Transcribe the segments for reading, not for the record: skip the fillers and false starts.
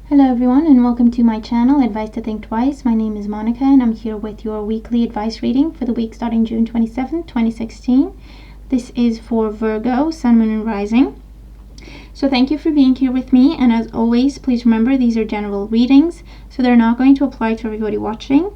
Hello everyone and welcome to my channel, Advice to Think Twice. My name is Monica and I'm here with your weekly advice reading for the week starting June 27th, 2016. This is for Virgo, Sun, Moon, and Rising. So thank you for being here with me, and as always, please remember these are general readings, so they're not going to apply to everybody watching.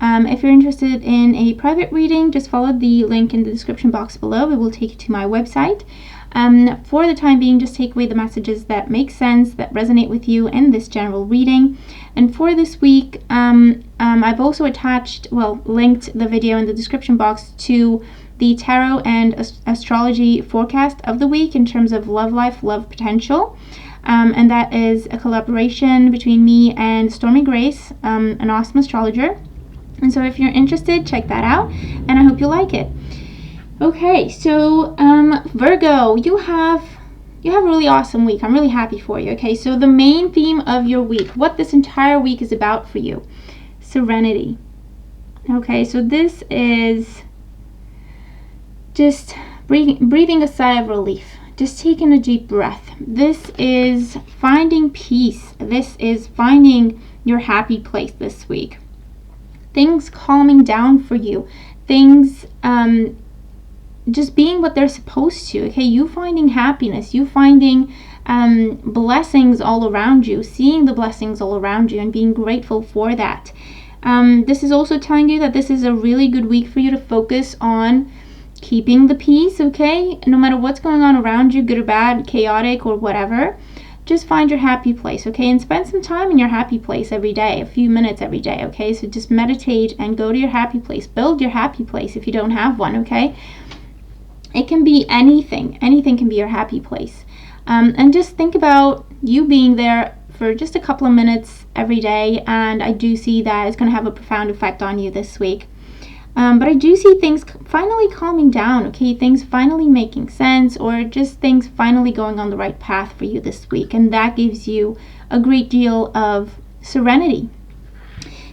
If you're interested in a private reading, just follow the link in the description box below. It will take you to my website. For the time being, just take away the messages that make sense, that resonate with you in this general reading. And for this week, I've also linked the video in the description box to the tarot and astrology forecast of the week in terms of love life, love potential. And that is a collaboration between me and Stormy Grace, an awesome astrologer. And so if you're interested, check that out, and I hope you like it. Okay, so Virgo, you have a really awesome week. I'm really happy for you. Okay, so the main theme of your week, what this entire week is about for you, Serenity. Okay, so this is just breathing a sigh of relief, just taking a deep breath. This is finding peace. This is finding your happy place this week. Things calming down for you, things just being what they're supposed to. Okay, you finding happiness, you finding blessings all around you, seeing the blessings all around you and being grateful for that. This is also telling you that this is a really good week for you to focus on keeping the peace. Okay, no matter what's going on around you, good or bad, chaotic or whatever, just find your happy place, okay? And spend some time in your happy place every day, a few minutes every day, okay? So just meditate and go to your happy place. Build your happy place if you don't have one, okay? It can be anything. Anything can be your happy place. And just think about you being there for just a couple of minutes every day, and I do see that it's going to have a profound effect on you this week. But I do see things finally calming down, okay? Things finally making sense, or just things finally going on the right path for you this week. And that gives you a great deal of serenity.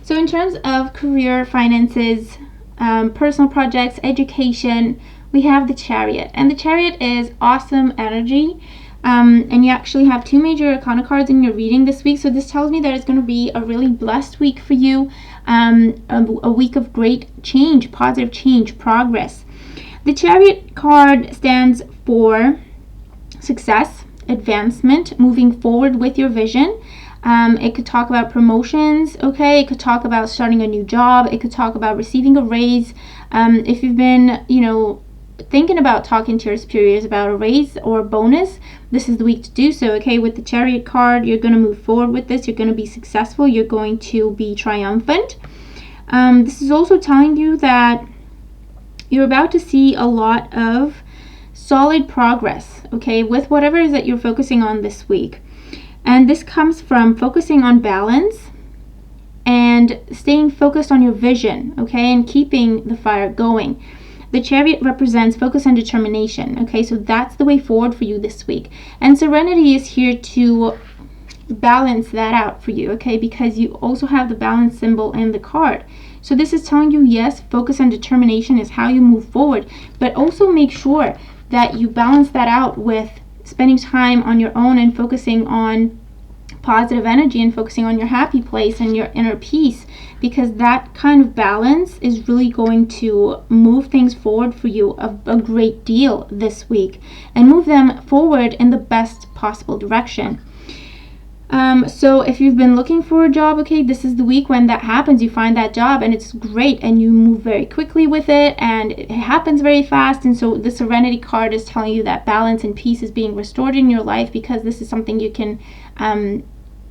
So in terms of career, finances, personal projects, education, we have the Chariot. And the Chariot is awesome energy. And you actually have two major arcana cards in your reading this week. So this tells me that it's going to be a really blessed week for you. A week of great change, positive change, progress. The Chariot card stands for success, advancement, moving forward with your vision. It could talk about promotions, okay? It could talk about starting a new job. It could talk about receiving a raise. If you've been, thinking about talking to your superiors about a raise or a bonus, this is the week to do so, okay? With the Chariot card, you're going to move forward with this. You're going to be successful. You're going to be triumphant. This is also telling you that you're about to see a lot of solid progress, okay, with whatever it is that you're focusing on this week. And this comes from focusing on balance and staying focused on your vision, okay, and keeping the fire going. The Chariot represents focus and determination, okay? So that's the way forward for you this week. And Serenity is here to balance that out for you, okay? Because you also have the balance symbol in the card. So this is telling you, yes, focus and determination is how you move forward, but also make sure that you balance that out with spending time on your own and focusing on positive energy and focusing on your happy place and your inner peace, because that kind of balance is really going to move things forward for you a great deal this week and move them forward in the best possible direction. So if you've been looking for a job, okay, this is the week when that happens. You find that job and it's great and you move very quickly with it and it happens very fast. And so the Serenity card is telling you that balance and peace is being restored in your life, because this is something you can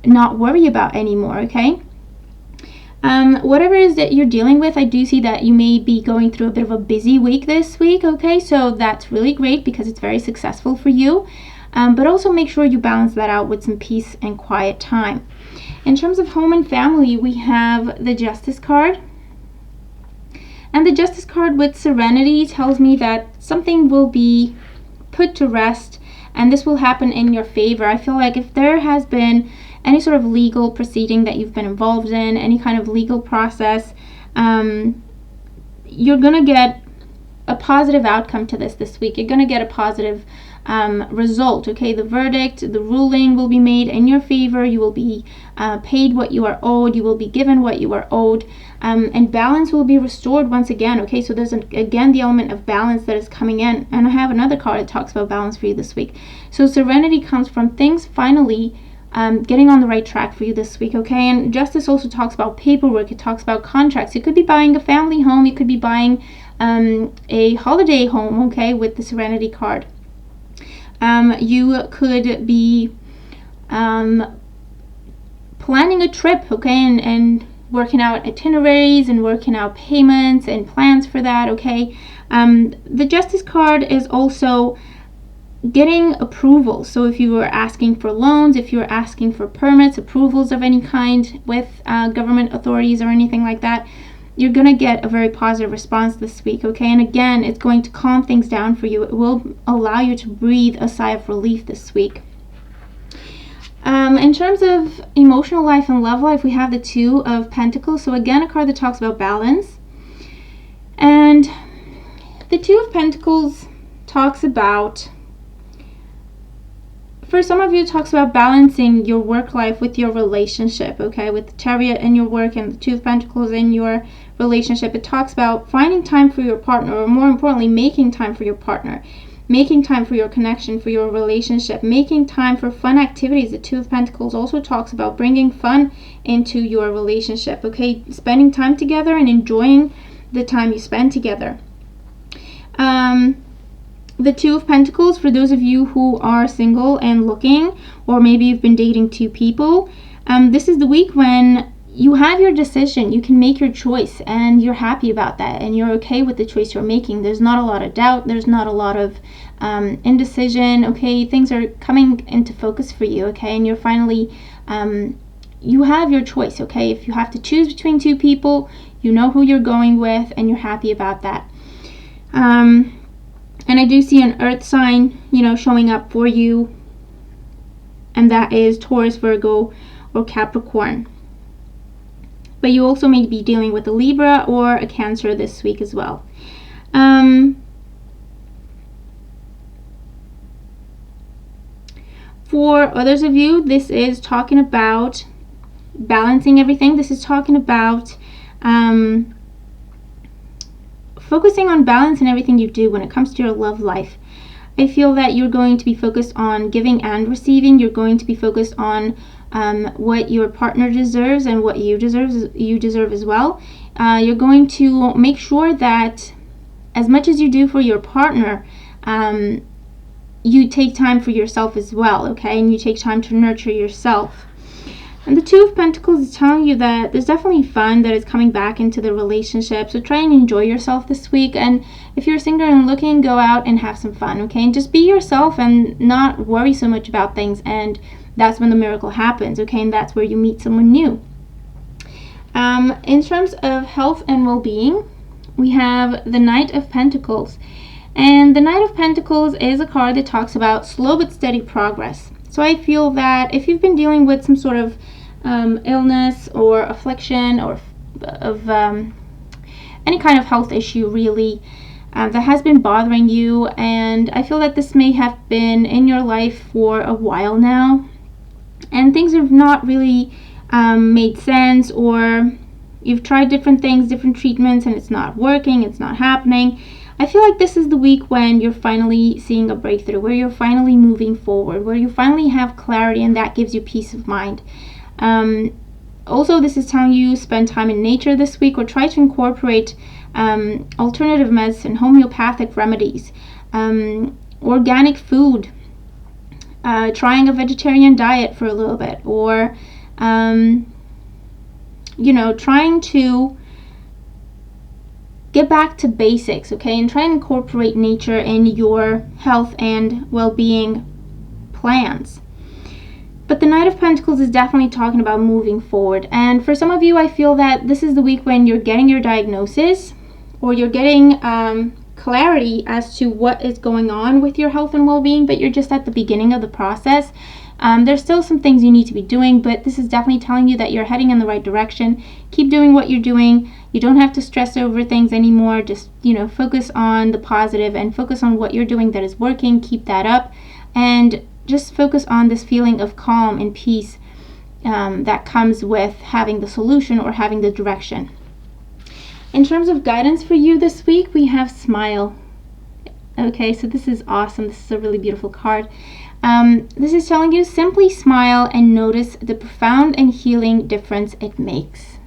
not worry about anymore, okay? Whatever it is that you're dealing with, I do see that you may be going through a bit of a busy week this week, okay? So that's really great because it's very successful for you. But also make sure you balance that out with some peace and quiet time. In terms of home and family, we have the Justice card. And the Justice card with Serenity tells me that something will be put to rest, and this will happen in your favor. I feel like if there has been any sort of legal proceeding that you've been involved in, any kind of legal process, you're going to get a positive outcome to this week. You're going to get a positive result, okay? The verdict, the ruling will be made in your favor. You will be paid what you are owed. You will be given what you are owed. And balance will be restored once again, okay? So there's, again, the element of balance that is coming in. And I have another card that talks about balance for you this week. So serenity comes from things finally getting on the right track for you this week, okay? And justice also talks about paperwork. It talks about contracts. You could be buying a family home. You could be buying a holiday home, okay, with the serenity card. You could be planning a trip, okay, and working out itineraries and working out payments and plans for that, okay? The justice card is also getting approval. So if you were asking for loans, if you were asking for permits, approvals of any kind with government authorities or anything like that, you're going to get a very positive response this week, okay? And again, it's going to calm things down for you. It will allow you to breathe a sigh of relief this week. In terms of emotional life and love life, we have the Two of Pentacles. So again, a card that talks about balance. And the Two of Pentacles talks about, for some of you, it talks about balancing your work life with your relationship, okay? With the Chariot in your work and the Two of Pentacles in your relationship. It talks about finding time for your partner, or more importantly, making time for your partner. Making time for your connection, for your relationship, making time for fun activities. The Two of Pentacles also talks about bringing fun into your relationship, okay? Spending time together and enjoying the time you spend together. The Two of Pentacles, for those of you who are single and looking, or maybe you've been dating two people, this is the week when you have your decision. You can make your choice and you're happy about that and you're okay with the choice you're making. There's not a lot of doubt. There's not a lot of indecision, okay? Things are coming into focus for you, okay? And you're finally, you have your choice, okay? If you have to choose between two people, you know who you're going with and you're happy about that. And I do see an earth sign, you know, showing up for you, and that is Taurus, Virgo, or Capricorn. But you also may be dealing with a Libra or a Cancer this week as well. For others of you, this is talking about balancing everything. This is talking about focusing on balance in everything you do when it comes to your love life. I feel that you're going to be focused on giving and receiving. You're going to be focused on what your partner deserves and what you deserve as well. You're going to make sure that as much as you do for your partner, you take time for yourself as well, okay? And you take time to nurture yourself. And the Two of Pentacles is telling you that there's definitely fun that is coming back into the relationship. So try and enjoy yourself this week. And if you're single and looking, go out and have some fun, okay? And just be yourself and not worry so much about things. And that's when the miracle happens, okay? And that's where you meet someone new. In terms of health and well-being, we have the Knight of Pentacles. And the Knight of Pentacles is a card that talks about slow but steady progress. So I feel that if you've been dealing with some sort of illness or affliction or of any kind of health issue really that has been bothering you, and I feel that this may have been in your life for a while now, and things have not really made sense, or you've tried different things, different treatments, and it's not working, it's not happening. I feel like this is the week when you're finally seeing a breakthrough, where you're finally moving forward, where you finally have clarity, and that gives you peace of mind. Also, this is telling you spend time in nature this week, or try to incorporate alternative medicine, homeopathic remedies, organic food, trying a vegetarian diet for a little bit, or trying to get back to basics, okay? And try and incorporate nature in your health and well-being plans. But the Knight of Pentacles is definitely talking about moving forward. And for some of you, I feel that this is the week when you're getting your diagnosis, or you're getting clarity as to what is going on with your health and well-being, but you're just at the beginning of the process. There's still some things you need to be doing, but this is definitely telling you that you're heading in the right direction. Keep doing what you're doing. You don't have to stress over things anymore. Just, focus on the positive and focus on what you're doing that is working. Keep that up, and just focus on this feeling of calm and peace that comes with having the solution or having the direction. In terms of guidance for you this week, we have smile. Okay, so this is awesome. This is a really beautiful card. This is telling you simply smile and notice the profound and healing difference it makes.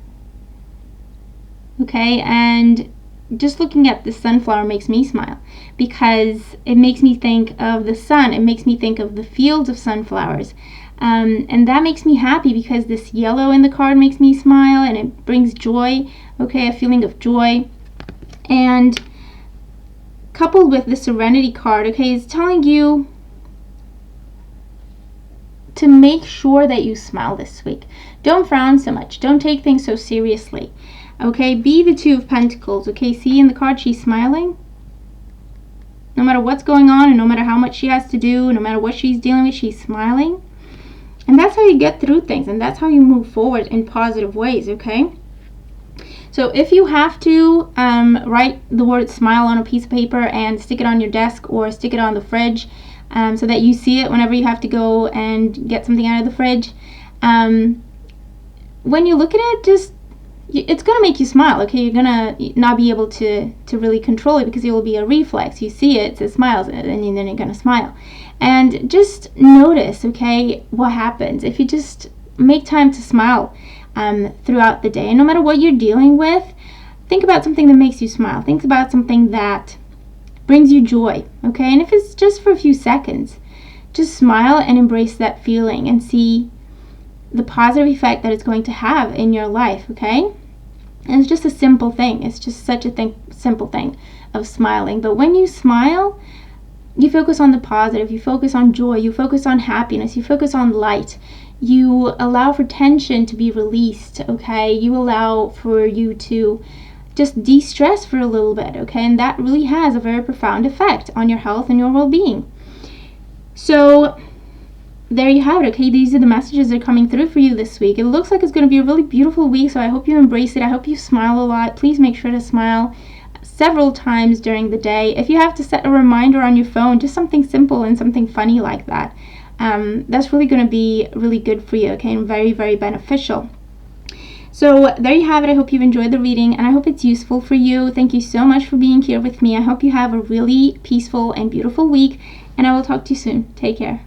Okay, and just looking at the sunflower makes me smile because it makes me think of the sun. It makes me think of the fields of sunflowers. And that makes me happy because this yellow in the card makes me smile and it brings joy, okay, a feeling of joy. And coupled with the Serenity card, okay, is telling you to make sure that you smile this week. Don't frown so much. Don't take things so seriously. Okay, be the Two of Pentacles. Okay, see in the card she's smiling. No matter what's going on and no matter how much she has to do, no matter what she's dealing with, she's smiling. And that's how you get through things, and that's how you move forward in positive ways, okay? So if you have to write the word smile on a piece of paper and stick it on your desk or stick it on the fridge so that you see it whenever you have to go and get something out of the fridge, when you look at it, it's going to make you smile, okay? You're going to not be able to really control it because it will be a reflex. You see it says smiles, and then you're going to smile. And just notice, okay, what happens if you just make time to smile throughout the day. And no matter what you're dealing with, think about something that makes you smile. Think about something that brings you joy, okay? And if it's just for a few seconds, just smile and embrace that feeling and see the positive effect that it's going to have in your life, okay? And it's just a simple thing. It's just such a simple thing of smiling. But when you smile, you focus on the positive, you focus on joy, you focus on happiness, you focus on light. You allow for tension to be released, okay? You allow for you to just de-stress for a little bit, okay? And that really has a very profound effect on your health and your well-being. So there you have it, okay? These are the messages that are coming through for you this week. It looks like it's going to be a really beautiful week, so I hope you embrace it. I hope you smile a lot. Please make sure to smile several times during the day. If you have to set a reminder on your phone, just something simple and something funny like that, that's really going to be really good for you, okay, and very, very beneficial. So there you have it. I hope you've enjoyed the reading, and I hope it's useful for you. Thank you so much for being here with me. I hope you have a really peaceful and beautiful week, and I will talk to you soon. Take care.